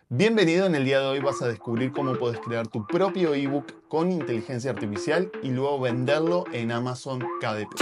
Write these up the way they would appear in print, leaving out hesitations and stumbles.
Bienvenido, en el día de hoy vas a descubrir cómo puedes crear tu propio ebook con inteligencia artificial y luego venderlo en Amazon KDP.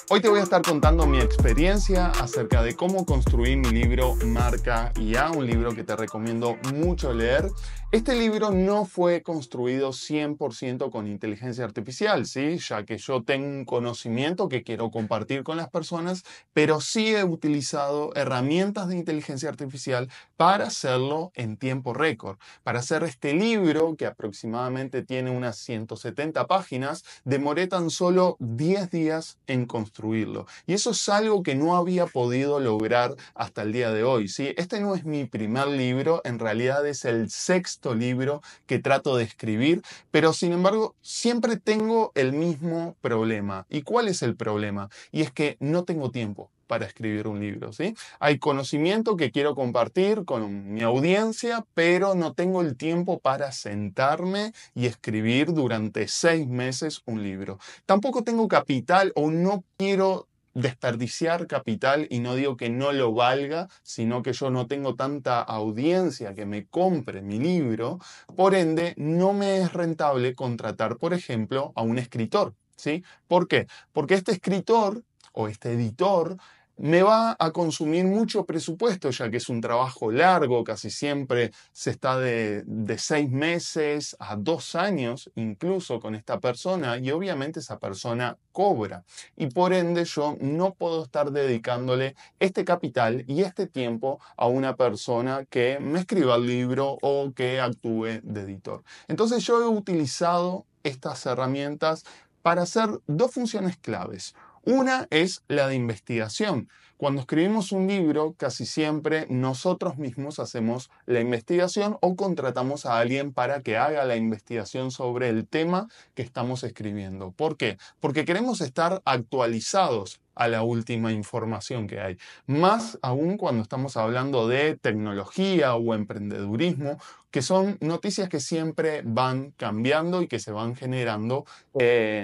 Hoy te voy a estar contando mi experiencia acerca de cómo construir mi libro Marca IA, un libro que te recomiendo mucho leer. Este libro no fue construido 100% con inteligencia artificial, ¿sí? Ya que yo tengo un conocimiento que quiero compartir con las personas, pero sí he utilizado herramientas de inteligencia artificial para hacerlo en tiempo récord. Para hacer este libro, que aproximadamente tiene unas 170 páginas, demoré tan solo 10 días en construirlo. Y eso es algo que no había podido lograr hasta el día de hoy, ¿sí? Este no es mi primer libro, en realidad es el sexto libro que trato de escribir, pero sin embargo siempre tengo el mismo problema. ¿Y cuál es el problema? Y es que no tengo tiempo para escribir un libro, ¿sí? Hay conocimiento que quiero compartir con mi audiencia, pero no tengo el tiempo para sentarme y escribir durante 6 meses un libro. Tampoco tengo capital o no quiero desperdiciar capital, y no digo que no lo valga, sino que yo no tengo tanta audiencia que me compre mi libro, por ende no me es rentable contratar, por ejemplo, a un escritor, ¿sí? ¿Por qué? Porque este escritor o este editor me va a consumir mucho presupuesto, ya que es un trabajo largo, casi siempre se está de 6 meses a 2 años incluso con esta persona, y obviamente esa persona cobra. Y por ende yo no puedo estar dedicándole este capital y este tiempo a una persona que me escriba el libro o que actúe de editor. Entonces yo he utilizado estas herramientas para hacer dos funciones claves. Una es la de investigación. Cuando escribimos un libro, casi siempre nosotros mismos hacemos la investigación o contratamos a alguien para que haga la investigación sobre el tema que estamos escribiendo. ¿Por qué? Porque queremos estar actualizados a la última información que hay. Más aún cuando estamos hablando de tecnología o emprendedurismo, que son noticias que siempre van cambiando y que se van generando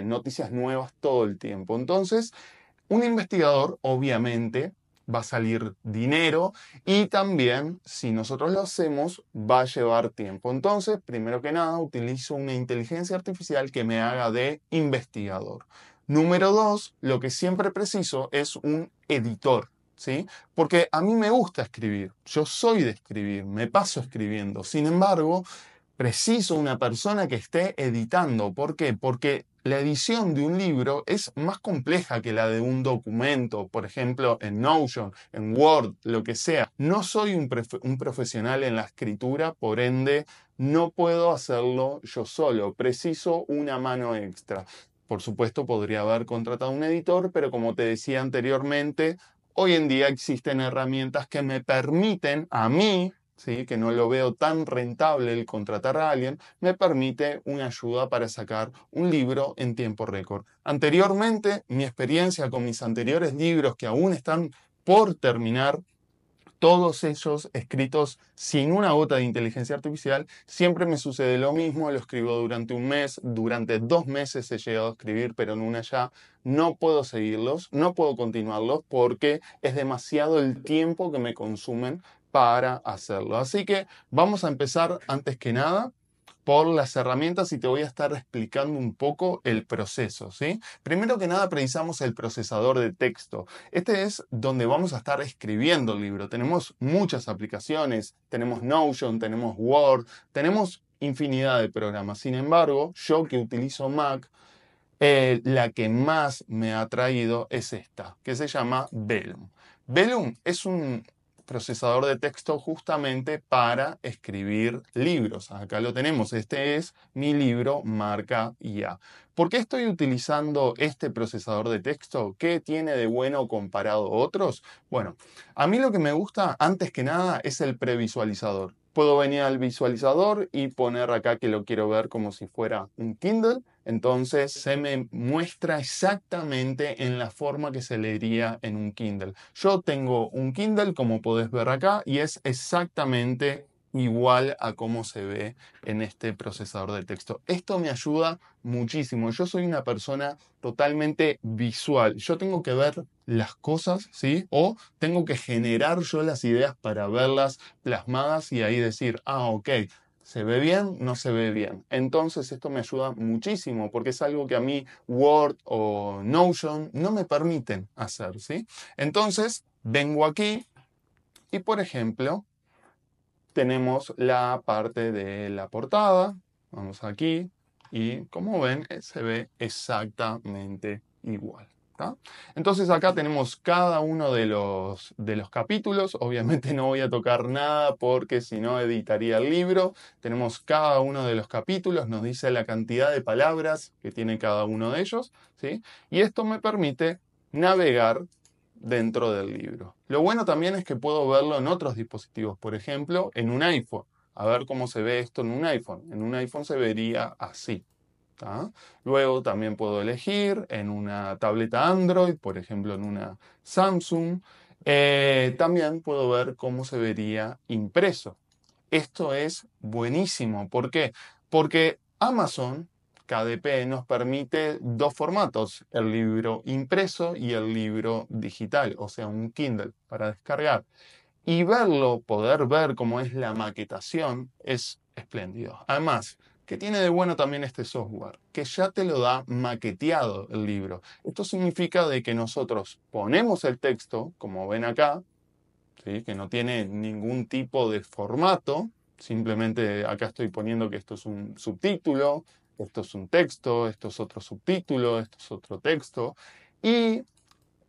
noticias nuevas todo el tiempo. Entonces, un investigador obviamente va a salir dinero, y también si nosotros lo hacemos va a llevar tiempo. Entonces, primero que nada, utilizo una inteligencia artificial que me haga de investigador. Número dos, lo que siempre preciso es un editor, ¿sí? Porque a mí me gusta escribir, yo soy de escribir, me paso escribiendo. Sin embargo, preciso una persona que esté editando. ¿Por qué? Porque la edición de un libro es más compleja que la de un documento, por ejemplo, en Notion, en Word, lo que sea. No soy un profesional en la escritura, por ende, no puedo hacerlo yo solo. Preciso una mano extra. Por supuesto, podría haber contratado un editor, pero como te decía anteriormente, hoy en día existen herramientas que me permiten a mí, ¿sí?, que no lo veo tan rentable el contratar a alguien, me permite una ayuda para sacar un libro en tiempo récord. Anteriormente, mi experiencia con mis anteriores libros que aún están por terminar, todos ellos escritos sin una gota de inteligencia artificial, siempre me sucede lo mismo. Lo escribo durante un mes, durante 2 meses he llegado a escribir, pero en una ya no puedo seguirlos, no puedo continuarlos porque es demasiado el tiempo que me consumen para hacerlo. Así que vamos a empezar antes que nada por las herramientas y te voy a estar explicando un poco el proceso, ¿sí? Primero que nada precisamos el procesador de texto. Este es donde vamos a estar escribiendo el libro. Tenemos muchas aplicaciones, tenemos Notion, tenemos Word, tenemos infinidad de programas. Sin embargo, yo que utilizo Mac, la que más me ha traído es esta, que se llama Vellum. Vellum es un procesador de texto justamente para escribir libros. Acá lo tenemos, este es mi libro Marca IA. ¿Por qué estoy utilizando este procesador de texto? ¿Qué tiene de bueno comparado a otros? Bueno, a mí lo que me gusta antes que nada es el previsualizador. Puedo venir al visualizador y poner acá que lo quiero ver como si fuera un Kindle. Entonces se me muestra exactamente en la forma que se leería en un Kindle. Yo tengo un Kindle, como podés ver acá, y es exactamente igual a cómo se ve en este procesador de texto. Esto me ayuda muchísimo. Yo soy una persona totalmente visual. Yo tengo que ver las cosas, ¿sí? O tengo que generar yo las ideas para verlas plasmadas y ahí decir, ah, ok, ¿se ve bien? No se ve bien. Entonces esto me ayuda muchísimo porque es algo que a mí Word o Notion no me permiten hacer, ¿sí? Entonces vengo aquí y, por ejemplo, tenemos la parte de la portada. Vamos aquí y como ven se ve exactamente igual. ¿Tá? Entonces acá tenemos cada uno de los capítulos. Obviamente no voy a tocar nada porque si no editaría el libro. Tenemos cada uno de los capítulos, nos dice la cantidad de palabras que tiene cada uno de ellos, ¿sí? Y esto me permite navegar dentro del libro. Lo bueno también es que puedo verlo en otros dispositivos, por ejemplo, en un iPhone. A ver cómo se ve esto en un iPhone. En un iPhone se vería así. ¿Tá? Luego también puedo elegir en una tableta Android, por ejemplo en una Samsung. También puedo ver cómo se vería impreso. Esto es buenísimo. ¿Por qué? Porque Amazon KDP nos permite dos formatos, el libro impreso y el libro digital, o sea, un Kindle para descargar. Y verlo, poder ver cómo es la maquetación, es espléndido. Además, ¿qué tiene de bueno también este software? Que ya te lo da maqueteado el libro. Esto significa de que nosotros ponemos el texto, como ven acá, ¿sí? Que no tiene ningún tipo de formato. Simplemente acá estoy poniendo que esto es un subtítulo, esto es un texto, esto es otro subtítulo, esto es otro texto. Y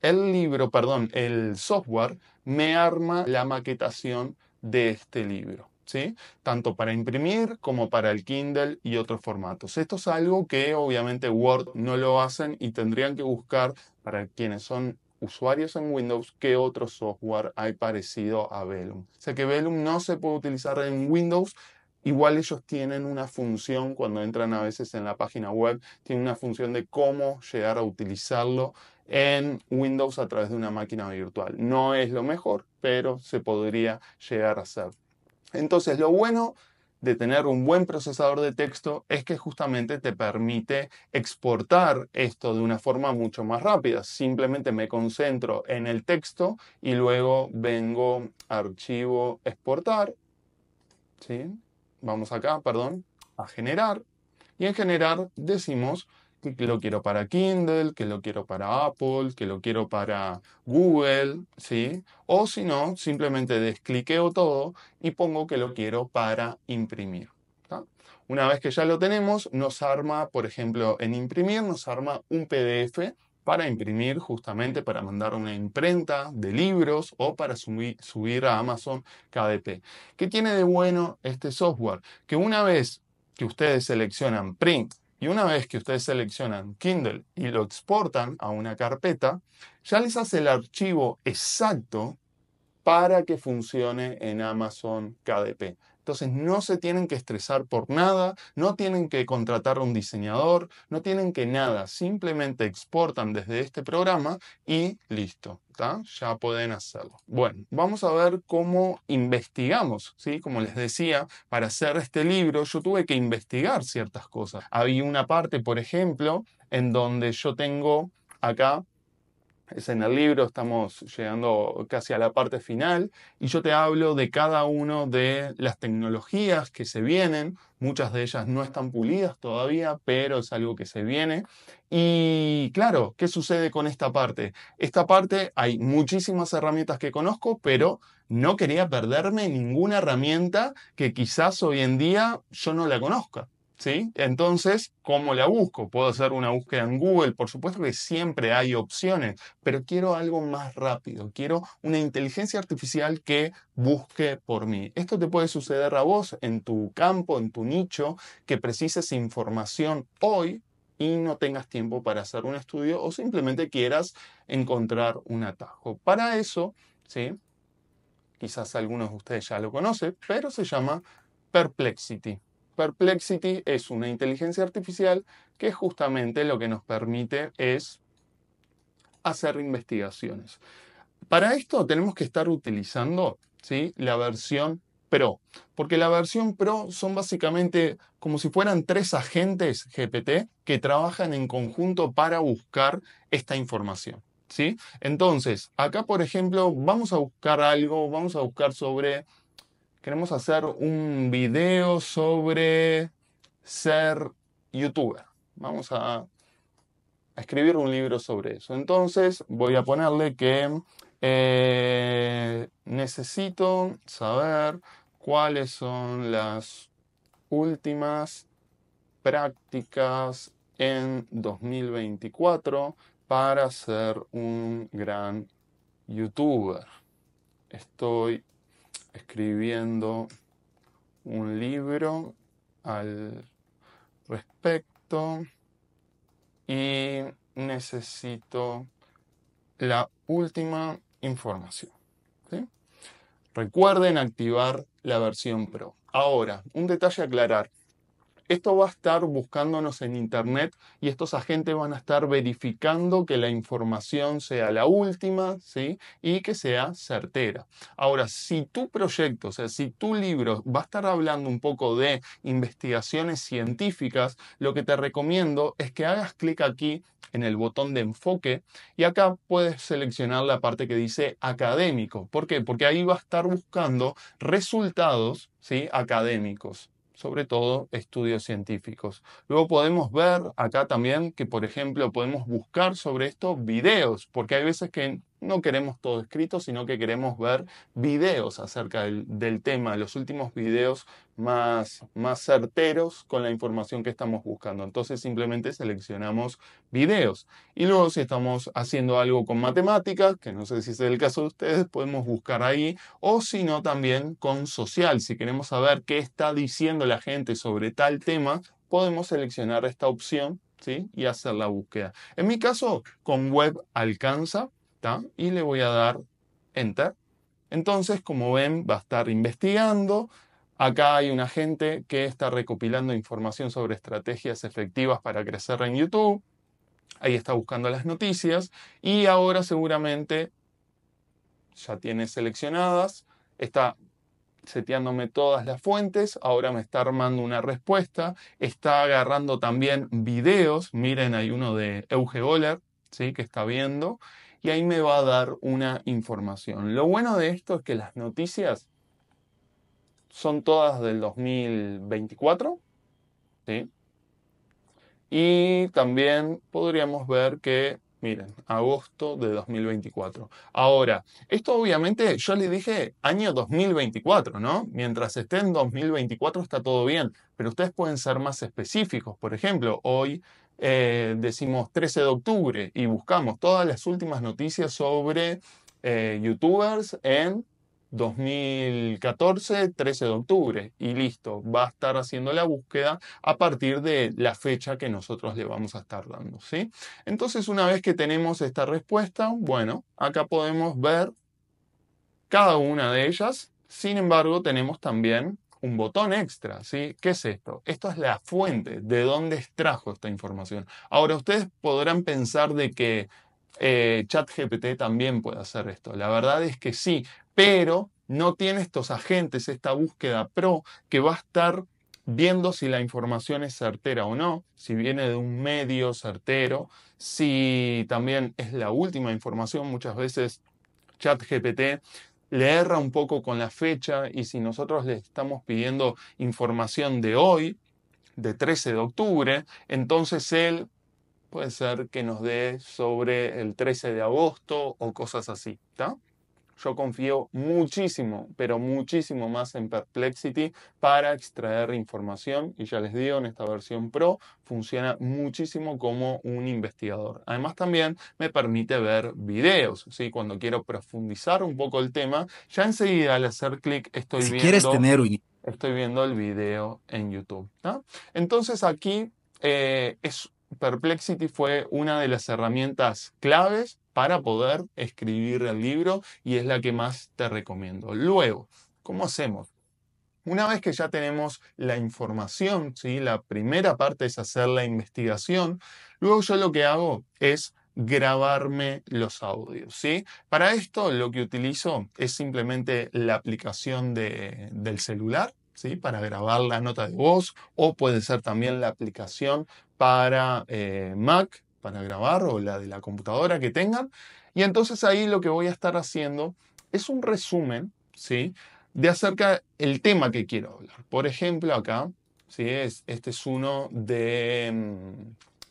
el software me arma la maquetación de este libro, ¿sí? Tanto para imprimir como para el Kindle y otros formatos. Esto es algo que obviamente Word no lo hacen y tendrían que buscar para quienes son usuarios en Windows qué otro software hay parecido a Vellum. Sé que Vellum no se puede utilizar en Windows. Igual ellos tienen una función, cuando entran a veces en la página web, tienen una función de cómo llegar a utilizarlo en Windows a través de una máquina virtual. No es lo mejor, pero se podría llegar a hacer. Entonces, lo bueno de tener un buen procesador de texto es que justamente te permite exportar esto de una forma mucho más rápida. Simplemente me concentro en el texto y luego vengo a archivo exportar, ¿sí? Vamos acá, perdón, a generar. Y en generar decimos que lo quiero para Kindle, que lo quiero para Apple, que lo quiero para Google, ¿sí? O si no, simplemente descliqueo todo y pongo que lo quiero para imprimir. ¿Tá? Una vez que ya lo tenemos, nos arma, por ejemplo, en imprimir, nos arma un PDF para imprimir justamente para mandar una imprenta de libros o para subir a Amazon KDP. ¿Qué tiene de bueno este software? Que una vez que ustedes seleccionan Print y una vez que ustedes seleccionan Kindle y lo exportan a una carpeta, ya les hace el archivo exacto para que funcione en Amazon KDP. Entonces no se tienen que estresar por nada, no tienen que contratar a un diseñador, no tienen que nada, simplemente exportan desde este programa y listo, ¿tá? Ya pueden hacerlo. Bueno, vamos a ver cómo investigamos, ¿sí? Como les decía, para hacer este libro yo tuve que investigar ciertas cosas. Había una parte, por ejemplo, en donde yo tengo acá es en el libro, estamos llegando casi a la parte final y yo te hablo de cada una de las tecnologías que se vienen. Muchas de ellas no están pulidas todavía, pero es algo que se viene. Y claro, ¿qué sucede con esta parte? Esta parte hay muchísimas herramientas que conozco, pero no quería perderme ninguna herramienta que quizás hoy en día yo no la conozca. ¿Sí? Entonces, ¿cómo la busco? Puedo hacer una búsqueda en Google, por supuesto que siempre hay opciones, pero quiero algo más rápido, quiero una inteligencia artificial que busque por mí. Esto te puede suceder a vos en tu campo, en tu nicho, que precises información hoy y no tengas tiempo para hacer un estudio o simplemente quieras encontrar un atajo. Para eso, ¿sí? Quizás algunos de ustedes ya lo conocen, pero se llama Perplexity. Perplexity es una inteligencia artificial que justamente lo que nos permite es hacer investigaciones. Para esto tenemos que estar utilizando, ¿sí? La versión Pro, porque la versión Pro son básicamente como si fueran 3 agentes GPT que trabajan en conjunto para buscar esta información, ¿sí? Entonces, acá, por ejemplo, vamos a buscar algo, vamos a buscar sobre, queremos hacer un video sobre ser youtuber. Vamos a escribir un libro sobre eso. Entonces, voy a ponerle que necesito saber cuáles son las últimas prácticas en 2024 para ser un gran youtuber. Estoy escribiendo un libro al respecto y necesito la última información, ¿sí? Recuerden activar la versión Pro. Ahora, un detalle a aclarar. Esto va a estar buscándonos en internet y estos agentes van a estar verificando que la información sea la última, ¿sí? Y que sea certera. Ahora, si tu proyecto, o sea, si tu libro va a estar hablando un poco de investigaciones científicas, lo que te recomiendo es que hagas clic aquí en el botón de enfoque y acá puedes seleccionar la parte que dice académico. ¿Por qué? Porque ahí va a estar buscando resultados, ¿sí? Académicos, sobre todo estudios científicos. Luego podemos ver acá también que, por ejemplo, podemos buscar sobre esto videos, porque hay veces que no queremos todo escrito, sino que queremos ver videos acerca del tema, los últimos videos más certeros con la información que estamos buscando. Entonces simplemente seleccionamos videos. Y luego si estamos haciendo algo con matemáticas, que no sé si es el caso de ustedes, podemos buscar ahí, o si no también con social. Si queremos saber qué está diciendo la gente sobre tal tema, podemos seleccionar esta opción, ¿sí? Y hacer la búsqueda. En mi caso, con web alcanza, ¿tá? Y le voy a dar enter. Entonces, como ven, va a estar investigando. Acá hay un agente que está recopilando información sobre estrategias efectivas para crecer en YouTube. Ahí está buscando las noticias y ahora seguramente ya tiene seleccionadas, está seteándome todas las fuentes, ahora me está armando una respuesta, está agarrando también videos, miren, hay uno de Euge Boller, ¿sí? Que está viendo, y ahí me va a dar una información. Lo bueno de esto es que las noticias son todas del 2024, ¿sí? Y también podríamos ver que, miren, agosto de 2024. Ahora, esto obviamente yo le dije año 2024, ¿no? Mientras esté en 2024 está todo bien, pero ustedes pueden ser más específicos. Por ejemplo, hoy decimos 13 de octubre y buscamos todas las últimas noticias sobre youtubers en 2014, 13 de octubre, y listo, va a estar haciendo la búsqueda a partir de la fecha que nosotros le vamos a estar dando, ¿sí? Entonces, una vez que tenemos esta respuesta, bueno, acá podemos ver cada una de ellas. Sin embargo, tenemos también un botón extra, ¿sí? ¿Qué es esto? Esto es la fuente, de dónde extrajo esta información. Ahora, ustedes podrán pensar de que ChatGPT también puede hacer esto. La verdad es que sí, pero no tiene estos agentes, esta búsqueda pro que va a estar viendo si la información es certera o no, si viene de un medio certero, si también es la última información. Muchas veces ChatGPT le erra un poco con la fecha y si nosotros le estamos pidiendo información de hoy, de 13 de octubre, entonces él puede ser que nos dé sobre el 13 de agosto o cosas así, ¿está? Yo confío muchísimo, pero muchísimo más en Perplexity para extraer información y ya les digo, en esta versión Pro funciona muchísimo como un investigador. Además también me permite ver videos, ¿sí? Cuando quiero profundizar un poco el tema, ya enseguida al hacer clic Si quieres tener un... estoy viendo el video en YouTube, ¿no? Entonces aquí Perplexity fue una de las herramientas claves para poder escribir el libro y es la que más te recomiendo. Luego, ¿cómo hacemos? Una vez que ya tenemos la información, ¿sí? La primera parte es hacer la investigación. Luego yo lo que hago es grabarme los audios, ¿sí? Para esto lo que utilizo es simplemente la aplicación del celular, ¿sí? Para grabar la nota de voz, o puede ser también la aplicación para Mac, para grabar, o la de la computadora que tengan. Y entonces ahí lo que voy a estar haciendo es un resumen, ¿sí? De acerca del tema que quiero hablar. Por ejemplo, acá, ¿sí? Este es uno de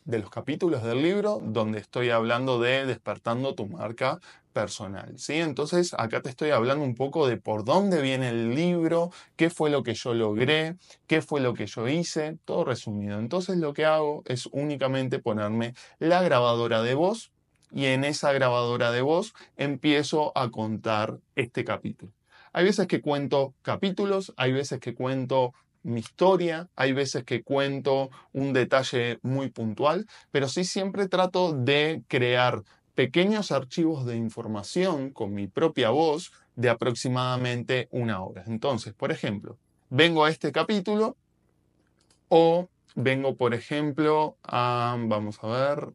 los capítulos del libro donde estoy hablando de despertando tu marca personal, ¿sí? Entonces acá te estoy hablando un poco de por dónde viene el libro, qué fue lo que yo logré, qué fue lo que yo hice, todo resumido. Entonces lo que hago es únicamente ponerme la grabadora de voz y en esa grabadora de voz empiezo a contar este capítulo. Hay veces que cuento capítulos, hay veces que cuento mi historia, hay veces que cuento un detalle muy puntual, pero sí siempre trato de crear pequeños archivos de información con mi propia voz de aproximadamente 1 hora. Entonces, por ejemplo, vengo a este capítulo o vengo, por ejemplo, vamos a ver,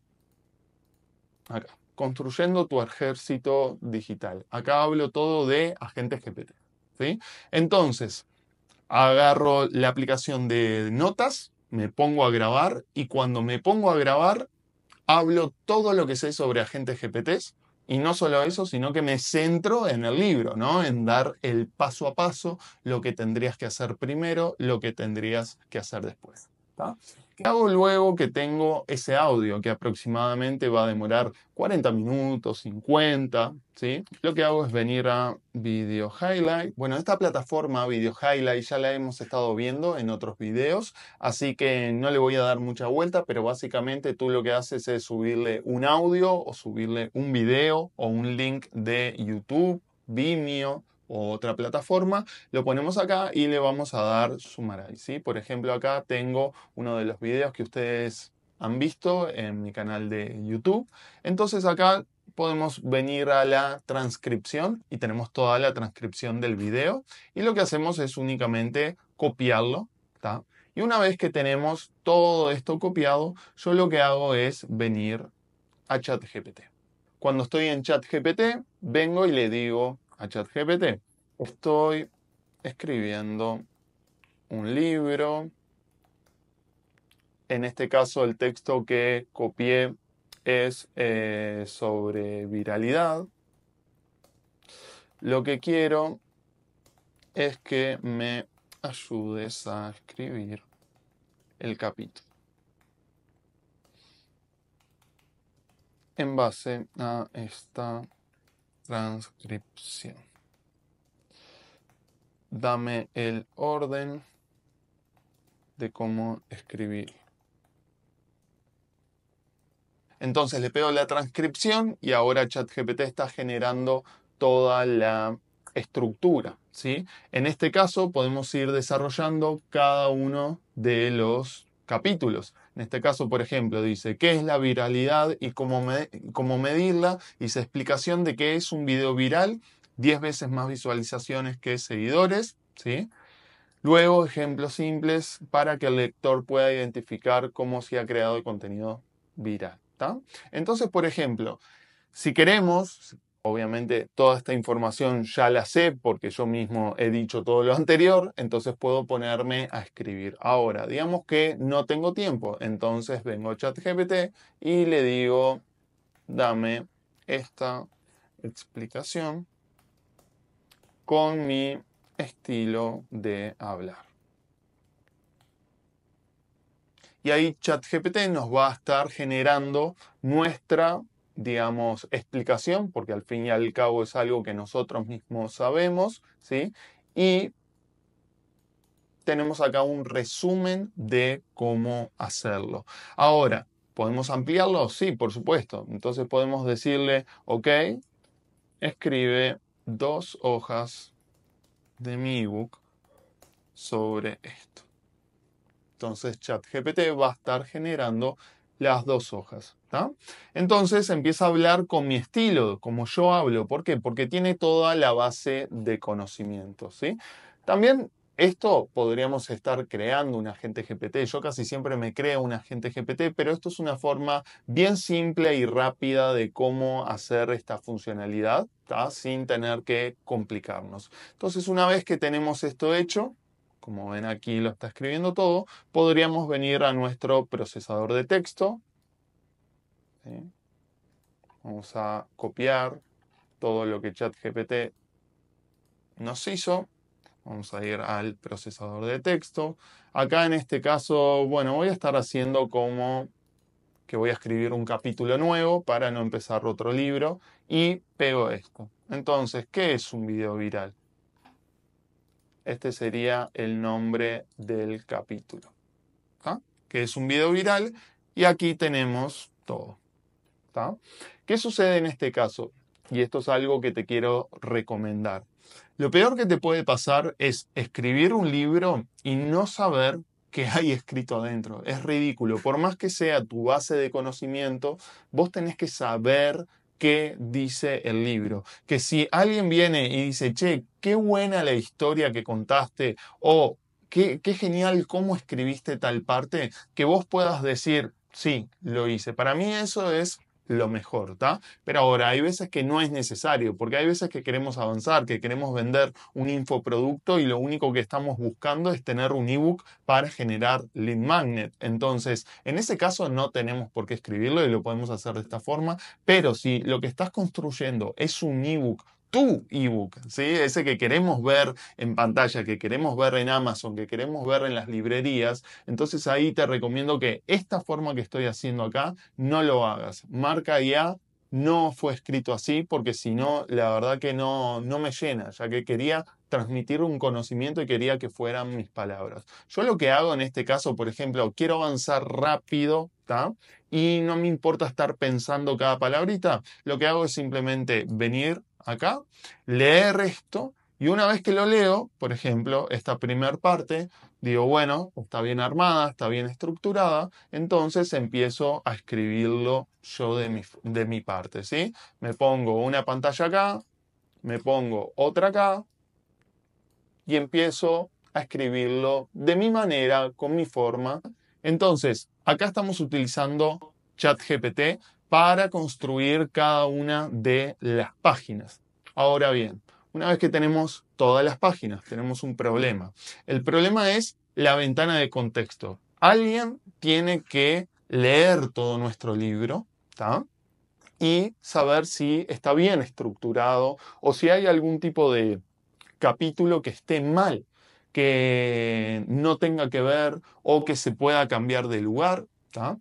acá, construyendo tu ejército digital. Acá hablo todo de agentes GPT, ¿sí? Entonces, agarro la aplicación de notas, me pongo a grabar y cuando me pongo a grabar, hablo todo lo que sé sobre agentes GPTs y no solo eso, sino que me centro en el libro, ¿no? En dar el paso a paso, lo que tendrías que hacer primero, lo que tendrías que hacer después. ¿Tá? ¿Qué hago luego que tengo ese audio que aproximadamente va a demorar 40 minutos, 50, ¿sí? Lo que hago es venir a Video Highlight. Bueno, esta plataforma Video Highlight ya la hemos estado viendo en otros videos, así que no le voy a dar mucha vuelta, pero básicamente tú lo que haces es subirle un audio o subirle un video o un link de YouTube, Vimeo o otra plataforma, lo ponemos acá y le vamos a dar Summarize, ¿sí? Por ejemplo, acá tengo uno de los videos que ustedes han visto en mi canal de YouTube. Entonces acá podemos venir a la transcripción y tenemos toda la transcripción del video y lo que hacemos es únicamente copiarlo, ¿tá? Y una vez que tenemos todo esto copiado, yo lo que hago es venir a ChatGPT. Cuando estoy en ChatGPT, vengo y le digo a ChatGPT, estoy escribiendo un libro. En este caso, el texto que copié es sobre viralidad. Lo que quiero es que me ayudes a escribir el capítulo en base a esta transcripción. Dame el orden de cómo escribir. Entonces le pego la transcripción y ahora ChatGPT está generando toda la estructura, ¿sí? En este caso podemos ir desarrollando cada uno de los capítulos. En este caso, por ejemplo, dice qué es la viralidad y cómo medirla. Dice explicación de qué es un video viral, 10 veces más visualizaciones que seguidores, ¿sí? Luego, ejemplos simples para que el lector pueda identificar cómo se ha creado el contenido viral. ¿Tá? Entonces, por ejemplo, si queremos, obviamente toda esta información ya la sé porque yo mismo he dicho todo lo anterior, entonces puedo ponerme a escribir. Ahora, digamos que no tengo tiempo, entonces vengo a ChatGPT y le digo, dame esta explicación con mi estilo de hablar. Y ahí ChatGPT nos va a estar generando nuestra, digamos, explicación, porque al fin y al cabo es algo que nosotros mismos sabemos, ¿sí? Y tenemos acá un resumen de cómo hacerlo. Ahora, ¿podemos ampliarlo? Sí, por supuesto. Entonces podemos decirle, ok, escribe 2 hojas de mi ebook sobre esto. Entonces ChatGPT va a estar generando las 2 hojas. ¿tá? Entonces empieza a hablar con mi estilo, como yo hablo. ¿Por qué? Porque tiene toda la base de conocimientos. ¿sí? También Esto podríamos estar creando un agente GPT. Yo casi siempre me creo un agente GPT, pero esto es una forma bien simple y rápida de cómo hacer esta funcionalidad, ¿tá? Sin tener que complicarnos. Entonces, una vez que tenemos esto hecho, como ven aquí lo está escribiendo todo, podríamos venir a nuestro procesador de texto. ¿Sí? Vamos a copiar todo lo que ChatGPT nos hizo. Vamos a ir al procesador de texto. Acá en este caso, bueno, voy a estar haciendo como que voy a escribir un capítulo nuevo para no empezar otro libro y pego esto. Entonces, ¿qué es un video viral? Este sería el nombre del capítulo, ¿tá? Que es un video viral y aquí tenemos todo, ¿tá? ¿Qué sucede en este caso? Y esto es algo que te quiero recomendar. Lo peor que te puede pasar es escribir un libro y no saber qué hay escrito adentro. Es ridículo. Por más que sea tu base de conocimiento, vos tenés que saber qué dice el libro. Que si alguien viene y dice, che, qué buena la historia que contaste o qué genial cómo escribiste tal parte, que vos puedas decir, sí, lo hice. Para mí eso es lo mejor, ¿tá? Pero ahora, hay veces que no es necesario, porque hay veces que queremos avanzar, que queremos vender un infoproducto y lo único que estamos buscando es tener un ebook para generar lead magnet. Entonces, en ese caso no tenemos por qué escribirlo y lo podemos hacer de esta forma, pero si lo que estás construyendo es un ebook, tu ebook, ¿sí? Ese que queremos ver en pantalla, que queremos ver en Amazon, que queremos ver en las librerías, entonces ahí te recomiendo que esta forma que estoy haciendo acá no lo hagas. Marca IA no fue escrito así porque si no, la verdad que no me llena, ya que quería transmitir un conocimiento y quería que fueran mis palabras. Yo lo que hago en este caso, por ejemplo, quiero avanzar rápido, ¿tá? Y no me importa estar pensando cada palabrita, lo que hago es simplemente venir acá, leer esto y una vez que lo leo, por ejemplo, esta primera parte, digo, bueno, está bien armada, está bien estructurada, entonces empiezo a escribirlo yo de mi parte, ¿sí? Me pongo una pantalla acá, me pongo otra acá y empiezo a escribirlo de mi manera, con mi forma. Entonces, acá estamos utilizando ChatGPT para construir cada una de las páginas. Ahora bien, una vez que tenemos todas las páginas, tenemos un problema. El problema es la ventana de contexto. Alguien tiene que leer todo nuestro libro, ¿tá? Y saber si está bien estructurado o si hay algún tipo de capítulo que esté mal, que no tenga que ver o que se pueda cambiar de lugar, ¿tá?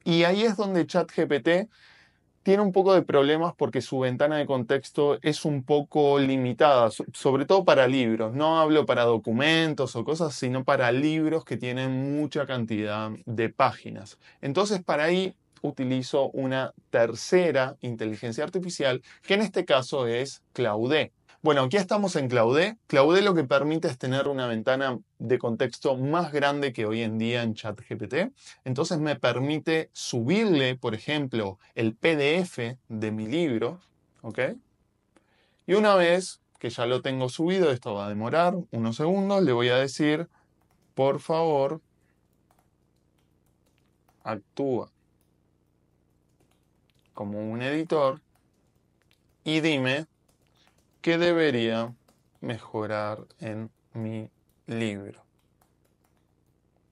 Y ahí es donde ChatGPT tiene un poco de problemas porque su ventana de contexto es un poco limitada, sobre todo para libros. No hablo para documentos o cosas, sino para libros que tienen mucha cantidad de páginas. Entonces, para ahí utilizo una tercera inteligencia artificial, que en este caso es Claude. Bueno, aquí estamos en Claude. Claude lo que permite es tener una ventana de contexto más grande que hoy en día en ChatGPT. Entonces me permite subirle, por ejemplo, el PDF de mi libro, ¿ok? Y una vez que ya lo tengo subido, esto va a demorar unos segundos, le voy a decir, por favor, actúa como un editor y dime qué debería mejorar en mi libro.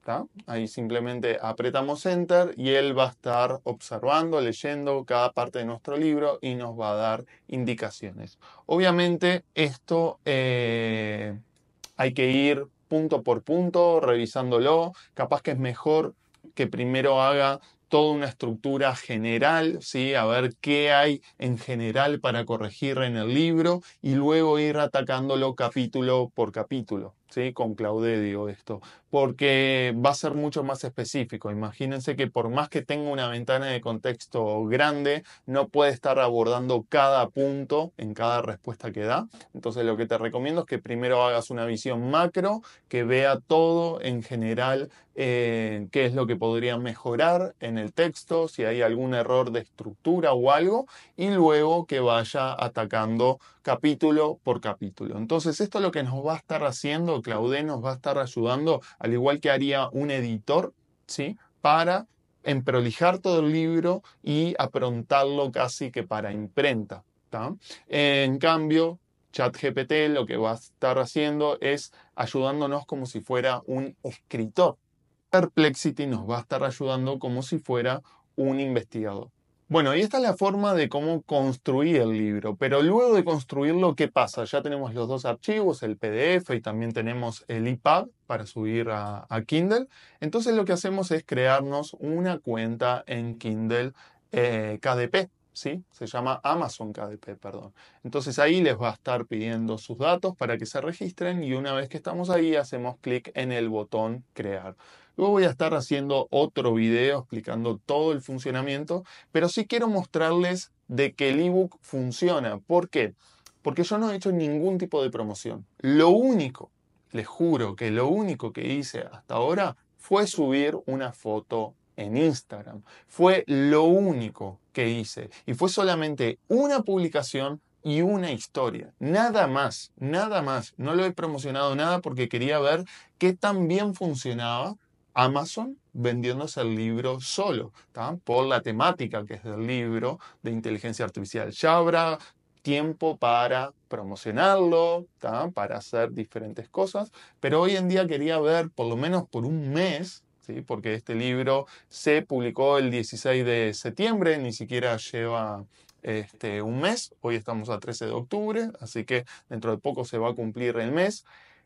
¿Tá? Ahí simplemente apretamos Enter y él va a estar observando, leyendo cada parte de nuestro libro y nos va a dar indicaciones. Obviamente esto hay que ir punto por punto, revisándolo. Capaz que es mejor que primero haga toda una estructura general, ¿sí? A ver qué hay en general para corregir en el libro y luego ir atacándolo capítulo por capítulo, ¿sí? Con Claude digo esto, porque va a ser mucho más específico. Imagínense que por más que tenga una ventana de contexto grande, no puede estar abordando cada punto en cada respuesta que da. Entonces lo que te recomiendo es que primero hagas una visión macro, que vea todo en general, qué es lo que podría mejorar en el texto, si hay algún error de estructura o algo, y luego que vaya atacando capítulo por capítulo. Entonces esto es lo que nos va a estar haciendo, Claudette nos va a estar ayudando, al igual que haría un editor, ¿sí? Para emprolijar todo el libro y aprontarlo casi que para imprenta. ¿Tá? En cambio, ChatGPT lo que va a estar haciendo es ayudándonos como si fuera un escritor. Perplexity nos va a estar ayudando como si fuera un investigador. Bueno, y esta es la forma de cómo construir el libro, pero luego de construirlo, ¿qué pasa? Ya tenemos los dos archivos, el PDF y también tenemos el EPUB para subir a Kindle. Entonces lo que hacemos es crearnos una cuenta en Kindle KDP. ¿Sí? Se llama Amazon KDP, perdón. Entonces ahí les va a estar pidiendo sus datos para que se registren y una vez que estamos ahí hacemos clic en el botón crear. Luego voy a estar haciendo otro video explicando todo el funcionamiento, pero sí quiero mostrarles de que el ebook funciona. ¿Por qué? Porque yo no he hecho ningún tipo de promoción. Lo único, les juro que lo único que hice hasta ahora fue subir una foto en Instagram. Fue lo único que hice. Y fue solamente una publicación y una historia. Nada más, nada más. No lo he promocionado nada porque quería ver qué tan bien funcionaba Amazon vendiéndose el libro solo, ¿tá? Por la temática que es del libro de inteligencia artificial. Ya habrá tiempo para promocionarlo, ¿tá? Para hacer diferentes cosas, pero hoy en día quería ver por lo menos por un mes, ¿sí? Porque este libro se publicó el 16 de septiembre, ni siquiera lleva un mes, hoy estamos a 13 de octubre, así que dentro de poco se va a cumplir el mes.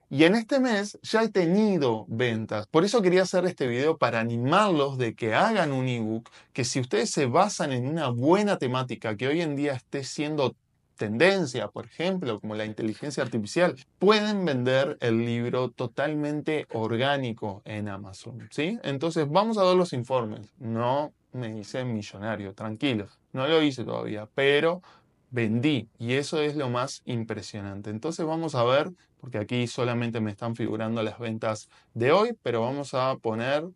Y en este mes ya he tenido ventas. Por eso quería hacer este video para animarlos de que hagan un ebook, que si ustedes se basan en una buena temática que hoy en día esté siendo tendencia, por ejemplo, como la inteligencia artificial, pueden vender el libro totalmente orgánico en Amazon, ¿sí? Entonces vamos a ver los informes. No me hice millonario, tranquilos. No lo hice todavía, pero vendí y eso es lo más impresionante. Entonces vamos a ver, porque aquí solamente me están figurando las ventas de hoy, pero vamos a poner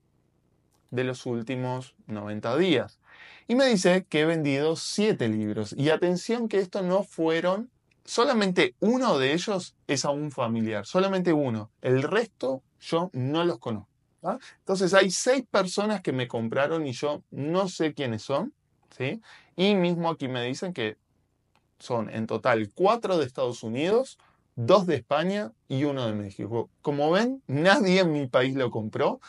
de los últimos 90 días. Y me dice que he vendido 7 libros. Y atención que esto no fueron, solamente uno de ellos es a un familiar, solamente uno. El resto yo no los conozco. ¿Ah? Entonces hay 6 personas que me compraron y yo no sé quiénes son. ¿Sí? Y mismo aquí me dicen que son en total 4 de Estados Unidos, 2 de España y 1 de México. Como ven, nadie en mi país lo compró.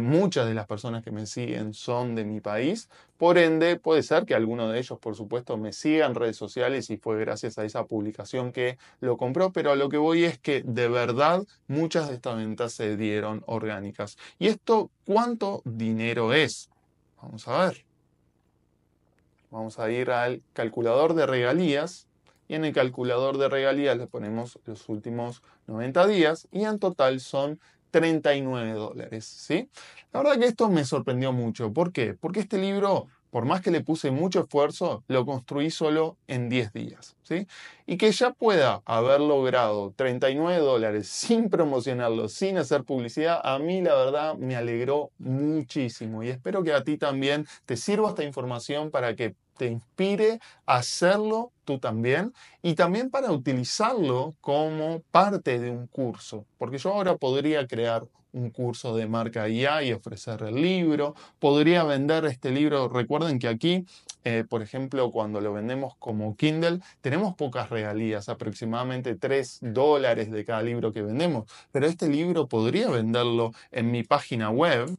Muchas de las personas que me siguen son de mi país. Por ende, puede ser que alguno de ellos, por supuesto, me siga en redes sociales y fue gracias a esa publicación que lo compró. Pero a lo que voy es que de verdad muchas de estas ventas se dieron orgánicas. ¿Y esto cuánto dinero es? Vamos a ver. Vamos a ir al calculador de regalías y en el calculador de regalías le ponemos los últimos 90 días y en total son $39, ¿sí? La verdad que esto me sorprendió mucho. ¿Por qué? Porque este libro, por más que le puse mucho esfuerzo, lo construí solo en 10 días, ¿sí? Y que ya pueda haber logrado $39 sin promocionarlo, sin hacer publicidad, a mí la verdad me alegró muchísimo y espero que a ti también te sirva esta información para que te inspire a hacerlo tú también y también para utilizarlo como parte de un curso, porque yo ahora podría crear un curso de marca IA y ofrecer el libro, podría vender este libro, recuerden que aquí por ejemplo, cuando lo vendemos como Kindle, tenemos pocas regalías, aproximadamente $3 de cada libro que vendemos. Pero este libro podría venderlo en mi página web.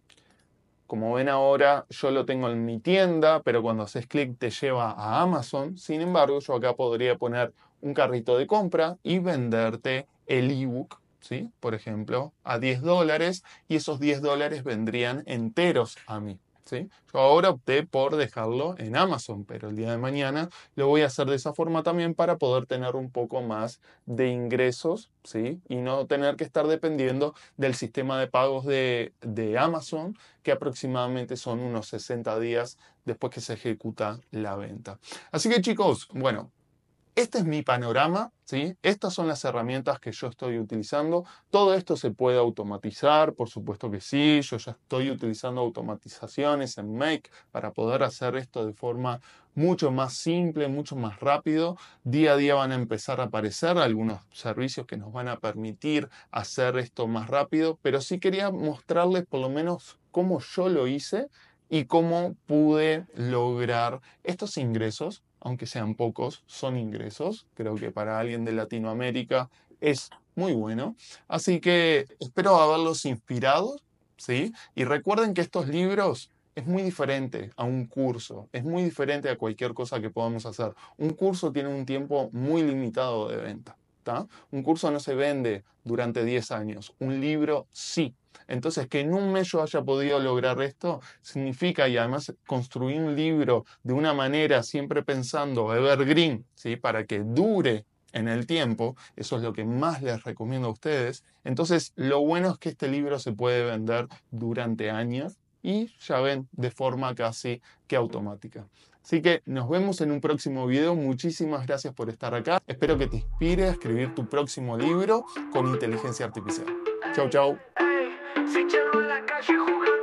Como ven ahora, yo lo tengo en mi tienda, pero cuando haces clic te lleva a Amazon. Sin embargo, yo acá podría poner un carrito de compra y venderte el ebook, ¿sí? Por ejemplo, a $10 y esos $10 vendrían enteros a mí. ¿Sí? Yo ahora opté por dejarlo en Amazon, pero el día de mañana lo voy a hacer de esa forma también para poder tener un poco más de ingresos, ¿sí? Y no tener que estar dependiendo del sistema de pagos de Amazon, que aproximadamente son unos 60 días después que se ejecuta la venta. Así que chicos, bueno, este es mi panorama, ¿sí? Estas son las herramientas que yo estoy utilizando. Todo esto se puede automatizar, por supuesto que sí. Yo ya estoy utilizando automatizaciones en Make para poder hacer esto de forma mucho más simple, mucho más rápido. Día a día van a empezar a aparecer algunos servicios que nos van a permitir hacer esto más rápido, pero sí quería mostrarles por lo menos cómo yo lo hice y cómo pude lograr estos ingresos, aunque sean pocos, son ingresos. Creo que para alguien de Latinoamérica es muy bueno. Así que espero haberlos inspirado, ¿sí? Y recuerden que estos libros es muy diferente a un curso, es muy diferente a cualquier cosa que podamos hacer. Un curso tiene un tiempo muy limitado de venta, ¿tá? Un curso no se vende durante 10 años, un libro sí. Entonces, que en un mes yo haya podido lograr esto, significa, y además construir un libro de una manera siempre pensando evergreen, ¿sí? Para que dure en el tiempo, eso es lo que más les recomiendo a ustedes. Entonces, lo bueno es que este libro se puede vender durante años y ya ven, de forma casi que automática. Así que nos vemos en un próximo video. Muchísimas gracias por estar acá. Espero que te inspire a escribir tu próximo libro con inteligencia artificial. Chau, chau. Ey, si en la calle jugando.